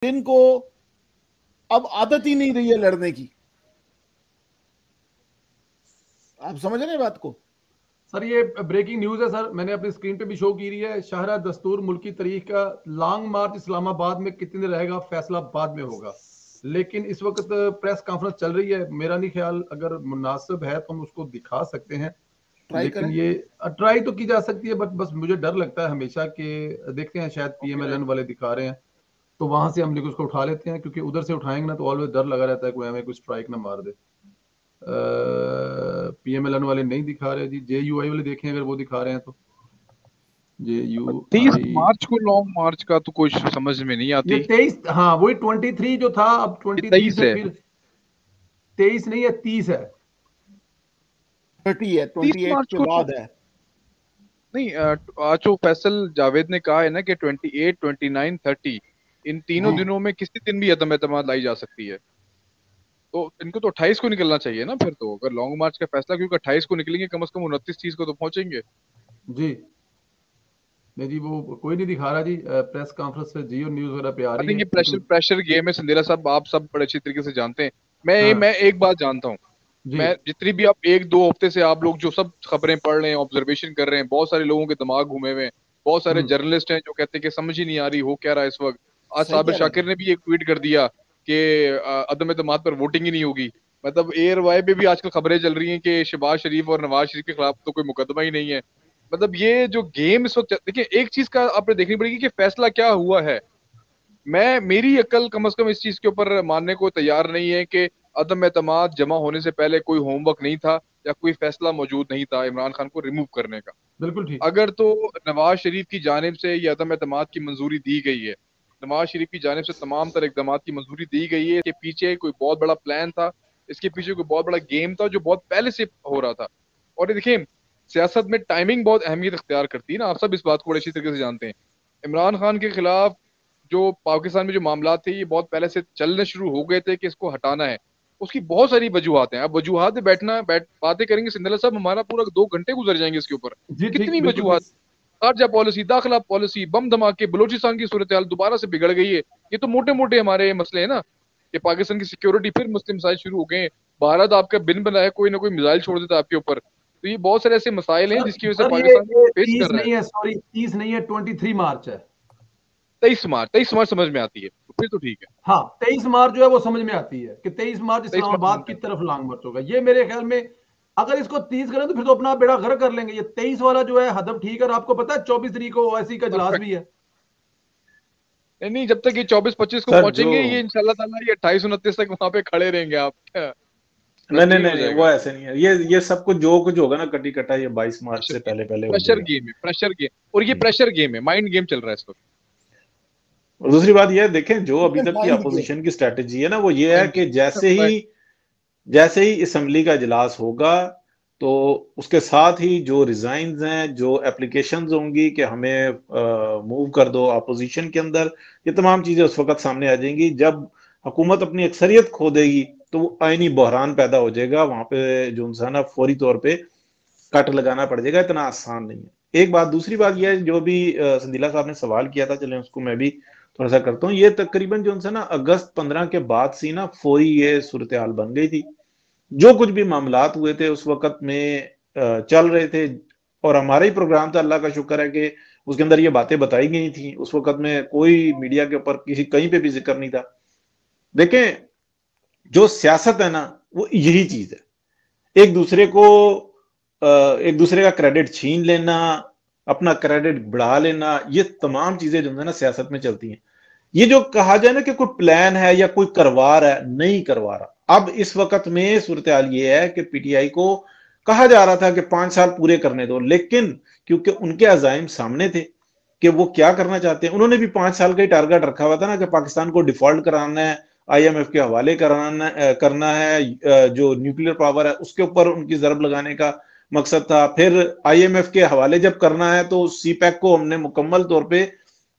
इनको अब आदत ही नहीं रही है लड़ने की। आप समझ रहे हैं बात को? सर ये ब्रेकिंग न्यूज है सर, मैंने अपनी स्क्रीन पे भी शो की रही है। शहरा दस्तूर मुल्की तरीक का लॉन्ग मार्च इस्लामाबाद में कितने दिन रहेगा, फैसला बाद में होगा। लेकिन इस वक्त प्रेस कॉन्फ्रेंस चल रही है, मेरा नहीं ख्याल अगर मुनासिब है तो हम उसको दिखा सकते हैं। ट्राई लेकिन करें। ये ट्राई तो की जा सकती है, बट बस मुझे डर लगता है हमेशा कि देखते हैं शायद पीएमएलएन वाले दिखा रहे हैं तो वहां से हम लोग उसको उठा लेते हैं, क्योंकि उधर से उठाएंगे ना तो ऑलवेज डर लगा रहता है कोई हमें कोई स्ट्राइक ना मार दे। पीएमएलएन वाले नहीं दिखा रहे जी, जेयूआई वाले देखें अगर वो दिखा रहे हैं तो। 30 जेयूआई मार्च को लॉन्ग मार्च का तो कुछ समझ में नहीं ये आती। 23, हाँ वही 23 जो था, अब 23 23 से है, फिर 23 नहीं है 30 है। 30 है, 30 28 मार्च के को तो बाद है। नहीं। आज जो फैसल जावेद ने कहा है ना कि 28, 29, 30 इन तीनों हाँ दिनों में किसी दिन भी अदम एतमाद लाई जा सकती है। तो इनको तो 28 को निकलना चाहिए ना फिर तो, अगर लॉन्ग मार्च का फैसला, क्योंकि 28 को निकलेंगे कम से कम 29 को तो पहुंचेंगे। जी नहीं जी, वो कोई नहीं दिखा रहा जी, प्रेस कॉन्फ्रेंस पे जियो न्यूज वगैरह पे आ आई रही थिंक है ये प्रेशर लेकिन। प्रेशर गेम है संदेला साहब, आप सब बड़े अच्छी तरीके से जानते हैं। हाँ मैं एक बात जानता हूँ। जी मैं जितनी भी आप एक दो हफ्ते से आप लोग जो सब खबरें पढ़ रहे हैं, ऑब्जर्वेशन कर रहे हैं, बहुत सारे लोगों के दिमाग घूमे हुए हैं। बहुत सारे हम्म, जर्नलिस्ट हैं जो कहते हैं कि समझ ही नहीं आ रही हो क्या रहा है इस वक्त। आज सही साबिर कह रहे शाकिर हैं। ने भी एक ट्वीट कर दिया कि अदम एतमाद पर वोटिंग ही नहीं होगी। मतलब एयर वाई पे भी आजकल खबरें चल रही हैं कि शहबाज शरीफ और नवाज शरीफ के खिलाफ तो कोई मुकदमा ही नहीं है। मतलब ये जो गेम इस वक्त देखिए, एक चीज का आपने देखनी पड़ेगी कि फैसला क्या हुआ है। मेरी अकल कम से कम इस चीज के ऊपर मानने को तैयार नहीं है कि अदम एतमाद जमा होने से पहले कोई होमवर्क नहीं था या कोई फैसला मौजूद नहीं था इमरान खान को रिमूव करने का। बिल्कुल ठीक। अगर तो नवाज शरीफ की जानिब से ये अदम एतमाद की मंजूरी दी गई है, नवाज शरीफ की जानिब से तमाम तर इकदाम की मंजूरी दी गई है, इसके पीछे कोई बहुत बड़ा प्लान था, इसके पीछे कोई बहुत बड़ा गेम था जो बहुत पहले से हो रहा था। और ये देखिए, सियासत में टाइमिंग बहुत अहमियत अख्तियार करती है ना, आप सब इस बात को बड़े अच्छी तरीके से जानते हैं। इमरान खान के खिलाफ जो पाकिस्तान में जो मामला थे ये बहुत पहले से चलने शुरू हो गए थे कि इसको हटाना है। उसकी बहुत सारी वजूहात हैं। अब वजूहात पे बातें करेंगे सिंधला साहब, हमारा पूरा 2 घंटे गुजर जाएंगे इसके ऊपर। जी ठीक, कितनी बिल्कुल वजूहात, ठीक। खारजा पॉलिसी, दाखिला पॉलिसी, बम धमाके, बलोचिस्तान की सूरत हाल दोबारा से बिगड़ गई है। ये तो मोटे मोटे हमारे मसले हैं ना, कि पाकिस्तान की सिक्योरिटी फिर मुस्लिम मिसाइल शुरू हो गए हैं। भारत आपका बिन बनाया कोई ना कोई मिसाइल छोड़ देता है आपके ऊपर। तो ये बहुत सारे ऐसे मसाइल हैं सर जिसकी वजह से सर पाकिस्तान ये फेस 30 कर रहा है। नहीं है, सॉरी 30 नहीं है, 23 मार्च है। 23 मार्च समझ में आती है तो फिर तो ठीक है। हाँ 23 मार्च जो है वो समझ में आती है कि 23 मार्च 23 मार्च समझ इस्लामाबाद में की आती तरफ लॉन्ग मार्च होगा। ये मेरे ख्याल में अगर इसको 30 करें तो फिर तो अपना बेड़ा घर कर लेंगे। ये 23 वाला जो है हदम ठीक है। और आपको पता है 24 तारीख को ओवैसी का है। इजलास भी है। नहीं नहीं, जब तक ये 24-25 को सर जो पहुंचेंगे ये इंशाल्लाह ताला ये 28-29 तक वहां पे खड़े रहेंगे आप नहीं बस नहीं यही नहीं हो नहीं, वो जाएगा। ऐसे नहीं है। ये सब कुछ जो कुछ होगा ना कटी कटा, ये 22 मार्च प्रेशर से गेम, पहले पहले हो प्रेशर जाएगा। गेम है, प्रेशर गेम। और ये जी। प्रेशर गेम है, माइंड गेम चल रहा है इस वक्त। और दूसरी बात ये है, देखें जो अभी तक की माइंड गेम। अपोजिशन की स्ट्रेटेजी है ना, वो ये है माइंड कि गेम। जैसे ही असेंबली का इजलास होगा तो उसके साथ ही जो रिजाइन्स हैं, जो एप्लीकेशंस होंगी कि हमें मूव कर दो अपोजिशन के अंदर, ये तमाम चीजें उस वक्त सामने आ जाएंगी। जब हुकूमत अपनी अक्सरियत खो देगी तो वो आईनी बहरान पैदा हो जाएगा। वहां पे जो इंसान है फौरी तौर पे कट लगाना पड़ जाएगा। इतना आसान नहीं है। एक बात। दूसरी बात यह है, जो भी संदीला साहब ने सवाल किया था, चले उसको मैं भी थोड़ा सा करता हूँ। ये तकरीबन जो है ना अगस्त 15 के बाद से ना फौरी ये सूरत हाल बन गई थी। जो कुछ भी मामलात हुए थे उस वक्त में चल रहे थे। और हमारा ही प्रोग्राम था, अल्लाह का शुक्र है कि उसके अंदर ये बातें बताई गई थी। उस वक्त में कोई मीडिया के ऊपर किसी कहीं पे भी जिक्र नहीं था। देखें, जो सियासत है ना वो यही चीज है। एक दूसरे को एक दूसरे का क्रेडिट छीन लेना, अपना क्रेडिट बढ़ा लेना, ये तमाम चीजें जो है ना सियासत में चलती हैं। ये जो कहा जाए ना कि कोई प्लान है या कोई करवा रहा है, नहीं करवा रहा। अब इस वक्त में सूरत हाल ये है कि पीटीआई को कहा जा रहा था कि 5 साल पूरे करने दो, लेकिन क्योंकि उनके अजाइम सामने थे कि वो क्या करना चाहते हैं, उन्होंने भी 5 साल का ही टारगेट रखा हुआ था ना कि पाकिस्तान को डिफॉल्ट कराना है, आईएमएफ के हवाले करना है, जो न्यूक्लियर पावर है उसके ऊपर उनकी जरब लगाने का मकसद था। फिर आईएमएफ के हवाले जब करना है तो सीपैक को हमने मुकम्मल तौर पे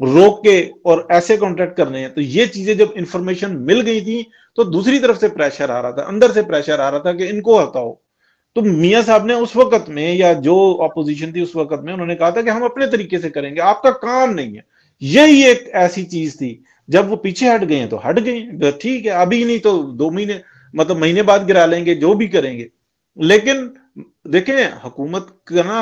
रोक के और ऐसे कॉन्ट्रैक्ट करने हैं। तो ये चीजें जब इंफॉर्मेशन मिल गई थी तो दूसरी तरफ से प्रेशर आ रहा था, अंदर से प्रेशर आ रहा था कि इनको हटाओ। तो मियां साहब ने उस वक्त में, या जो अपोजिशन थी उस वक्त में, उन्होंने कहा था कि हम अपने तरीके से करेंगे, आपका काम नहीं है। यही एक ऐसी चीज थी जब वो पीछे हट गए हैं तो हट गए, ठीक है, अभी नहीं तो 2 महीने, मतलब महीने बाद गिरा लेंगे, जो भी करेंगे। लेकिन देखें, हुकूमत का ना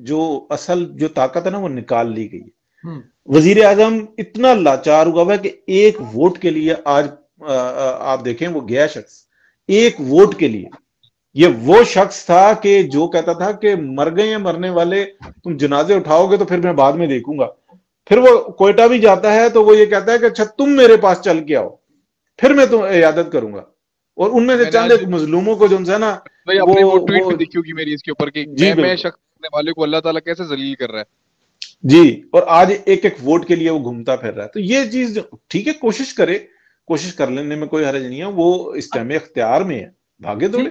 जो असल जो ताकत है ना वो निकाल ली गई है। वजीर आजम इतना लाचार हुआ है कि एक वोट के लिए आज आप देखें वो गया शख्स एक वोट के लिए, ये वो शख्स था कि जो कहता था कि मर गए हैं मरने वाले, तुम जनाजे उठाओगे तो फिर मैं बाद में देखूंगा। फिर वो कोयटा भी जाता है तो वो ये कहता है कि अच्छा तुम मेरे पास चल के आओ, फिर मैं तुम इयादत करूंगा। और उनमें से चंद एक मजलूमों को जो है ना भाई आपने वो ट्वीट भी देखी होगी मेरी इसके ऊपर कि मैं शख्स करने वाले को अल्लाह ताला कैसे जलील कर रहा है जी, और आज एक एक वोट के लिए वो घूमता फिर रहा है। तो ये चीज ठीक है, कोशिश करे, कोशिश कर लेने में कोई हर्ज नहीं है, वो इस टाइम इख्तियार में है, भागे दौड़े।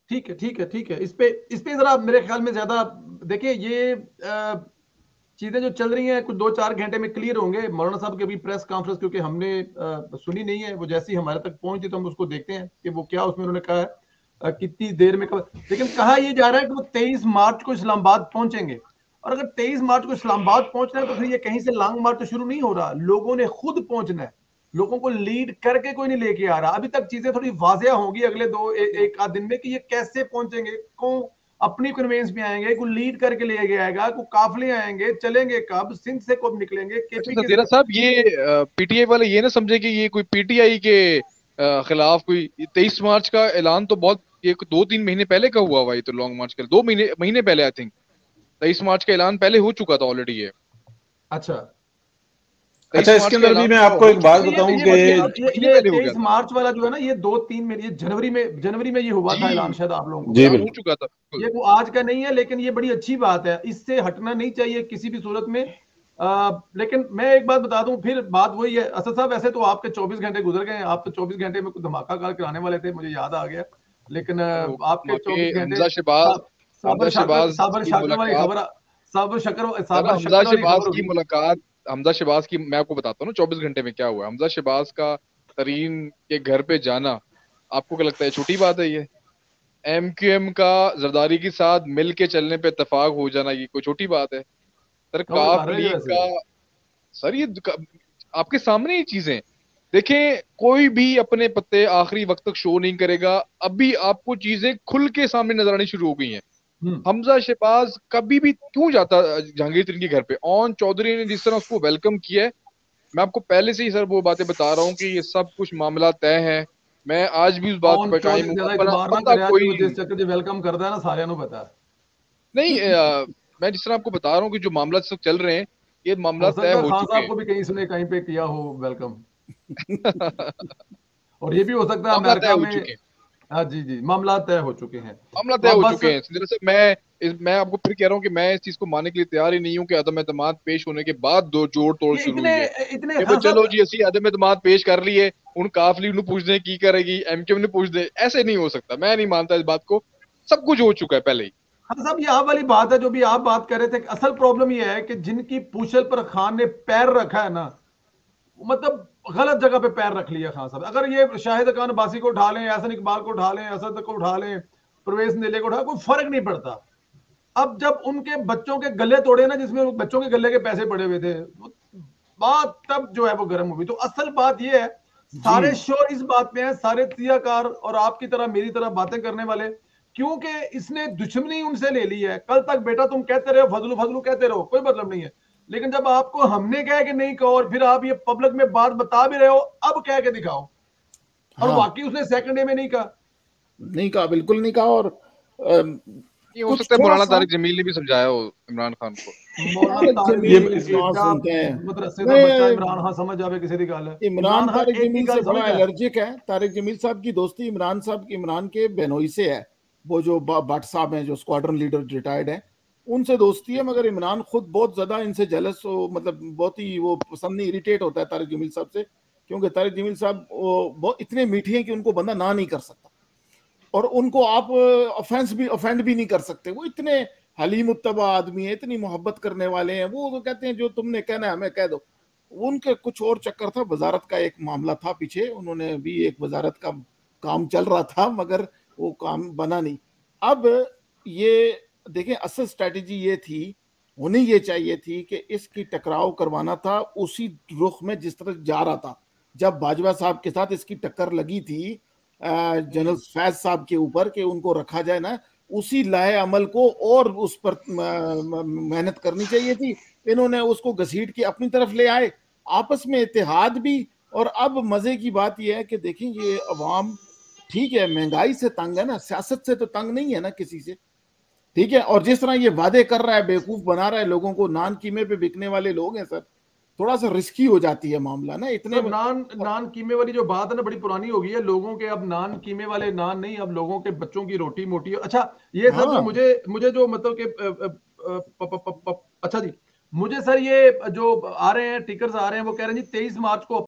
ठीक है ठीक है ठीक है। इस पे जरा मेरे ख्याल में ज्यादा देखिए, ये चीजें जो चल रही हैं कुछ 2-4 घंटे में क्लियर होंगे। मौलाना साहब की अभी प्रेस कॉन्फ्रेंस क्योंकि हमने सुनी नहीं है, वो जैसी हमारे तक पहुंची तो हम उसको देखते हैं कि वो क्या उसमें उन्होंने कहा है, कितनी देर में कब। लेकिन कहा यह जा रहा है कि वो 23 मार्च को इस्लामाबाद पहुंचेंगे, और अगर 23 मार्च को इस्लामाबाद पहुंचना है तो फिर ये कहीं से लॉन्ग मार्च तो शुरू नहीं हो रहा, लोगों ने खुद पहुंचना है, लोगों को लीड करके कोई नहीं लेके आ रहा। अभी तक चीजें थोड़ी वाजिया होंगी अगले एक आध दिन में कि ये कैसे पहुंचेंगे, कौन अपनी कन्वेंस में आएंगे, कोई लीड करके ले गया आएगा, कोई काफले आएंगे, चलेंगे कब, सिंध से कब निकलेंगे, केपी के सतीरा साहब ये पीटीआई वाले ये ना समझे कि ये कोई पीटीआई के खिलाफ कोई 23 मार्च का ऐलान तो बहुत ये 2-3 महीने पहले का हुआ ये तो लॉन्ग मार्च का 2 महीने पहले आई थिंक 23 मार्च का ऐलान पहले हो चुका था ऑलरेडी ये। अच्छा इसके अंदर भी मैं आपको एक बात बताऊं कि ये 23 मार्च वाला जो है ना, ये 2-3 में, ये जनवरी में ये हुआ था ऐलान, शायद आप लोगों को हो चुका था। ये वो आज का नहीं है, लेकिन ये बड़ी अच्छी बात है, इससे हटना नहीं चाहिए किसी भी सूरत में। लेकिन मैं एक बात बता दूं, फिर बात वही है असद साहब, ऐसे तो आपके 24 घंटे गुजर गए, आप तो 24 घंटे में कुछ धमाका कार कराने वाले थे, मुझे याद आ गया, लेकिन आपके 24 घंटे हमजा शहबाज की मैं आपको बताता हूँ 24 घंटे में क्या हुआ। हमजा शहबाज का तरीन के घर पे जाना आपको क्या लगता है छोटी बात है? ये MQM का जरदारी के साथ मिल के चलने पे इत्तेफाक हो जाना ये कोई छोटी बात है? सर काफ लीग का सर ये आपके सामने ये चीजें देखें, कोई भी अपने पत्ते आखिरी वक्त तक शो नहीं करेगा। अभी आपको चीजें खुल के सामने नजर आनी शुरू हो गई हैं। हमजा शहबाज कभी भी क्यों जाता जहांगीर तरीन के घर पे? ऑन चौधरी ने जिस तरह उसको वेलकम किया है, मैं आपको पहले से ही सर वो बातें बता रहा हूँ कि ये सब कुछ मामला तय है। मैं आज भी उस बात पर कायम हूं। कोई वेलकम करता है ना, सारे पता नहीं मैं जिस तरह आपको बता रहा हूँ कि जो मामला सब चल रहे हैं ये मामला तय हो चुके हैं। को भी कहीं सुने कहीं पे किया हो वेलकम और ये भी हो सकता है अमेरिका में। हाँ जी जी, मामला तय हो चुके हैं, मामला तय हो चुके हैं। मैं आपको फिर कह रहा हूँ कि मैं इस चीज को मानने के लिए तैयार ही नहीं हूँ कि अदम एतमाद पेश होने के बाद दो जोड़ तोड़ शुरू हुई है। चलो जी असि अदम एतमाद पेश कर लिए, उन काफली नु पूछ दे की करेगी, MQM ने पूछ दे, ऐसे नहीं हो सकता। मैं नहीं मानता इस बात को, सब कुछ हो चुका है पहले ही। हाँ साहब, ये वाली बात है जो भी आप बात कर रहे थे। असल प्रॉब्लम ये है कि जिनकी पूछल पर खान ने पैर रखा है ना, मतलब गलत जगह पे पैर रख लिया खान साहब। अगर ये शाहिद खान अब्बासी को उठा लें, एहसन इकबाल को उठा लें, असद को उठा लें, परवेज नीले को उठा, कोई फर्क नहीं पड़ता। अब जब उनके बच्चों के गले तोड़े ना, जिसमें बच्चों के गले के पैसे पड़े हुए थे, बात तब जो है वो गर्म हुई। तो असल बात ये है, सारे शोर इस बात में है, सारे तियाकार और आपकी तरह मेरी तरह बातें करने वाले, क्योंकि इसने दुश्मनी उनसे ले ली है। कल तक बेटा तुम कहते रहो फजलू फजलू कहते रहो, कोई मतलब नहीं है, लेकिन जब आपको हमने कहा कि नहीं कहो और फिर आप ये पब्लिक में बात बता भी रहे हो, अब कह के दिखाओ। और वाकई उसने सेकंड डे में नहीं कहा, बिल्कुल नहीं कहा। और ये हो सकता है मौलाना तारिक जमील ने भी समझाया हो इमरान खान को। इमरान खान समझ जावे किसी दी गल है। इमरान तारिक जमील से बड़ा एलर्जिक है। तारिक जमील साहब की दोस्ती इमरान साहब की इमरान के बहनोई से है। वो जो भट्ट साहब हैं जो स्क्वाड्रन लीडर रिटायर्ड है, उनसे दोस्ती है। मगर इमरान खुद बहुत ज्यादा इनसे जेलस हो, मतलब बहुत ही वो पसंद नहीं, इरिटेट होता है तारिक जमील साहब से, क्योंकि तारिक जमील साहब बहुत इतने मीठे हैं कि उनको बंदा ना नहीं कर सकता, और उनको आप ऑफेंड भी नहीं कर सकते। वो इतने हलीम मुत्तबा आदमी है, इतनी मोहब्बत करने वाले हैं। वो तो कहते हैं जो तुमने कहना है हमें कह दो। उनके कुछ और चक्कर था, वजारत का एक मामला था पीछे, उन्होंने भी एक वजारत का काम चल रहा था, मगर वो काम बना नहीं। अब ये देखें, असल स्ट्रैटेजी ये थी, होनी ये चाहिए थी कि इसकी टकराव करवाना था उसी रुख में जिस तरह जा रहा था। जब बाजवा साहब के साथ इसकी टक्कर लगी थी जनरल फैज साहब के ऊपर कि उनको रखा जाए ना, उसी लाहे अमल को और उस पर मेहनत करनी चाहिए थी। इन्होंने उसको घसीट के अपनी तरफ ले आए, आपस में इत्तेहाद भी। और अब मजे की बात यह है कि देखें ये अवाम ठीक है महंगाई से तंग है ना, सियासत से तो तंग नहीं है ना किसी से, ठीक है। और जिस तरह ये वादे कर रहा है, बेवकूफ बना रहा है लोगों को, नान कीमे पे बिकने वाले लोग हैं सर, थोड़ा सा रिस्की हो जाती है मामला ना इतने। तो नान कीमे वाली जो बात है ना, बड़ी पुरानी हो गई है। लोगों के अब नान कीमे वाले नान नहीं, अब लोगों के बच्चों की रोटी मोटी। अच्छा ये सर जो मुझे जो मतलब कि अच्छा जी, मुझे सर ये जो आ रहे हैं टिकर्स आ रहे हैं, वो कह रहे हैं जी 23 मार्च को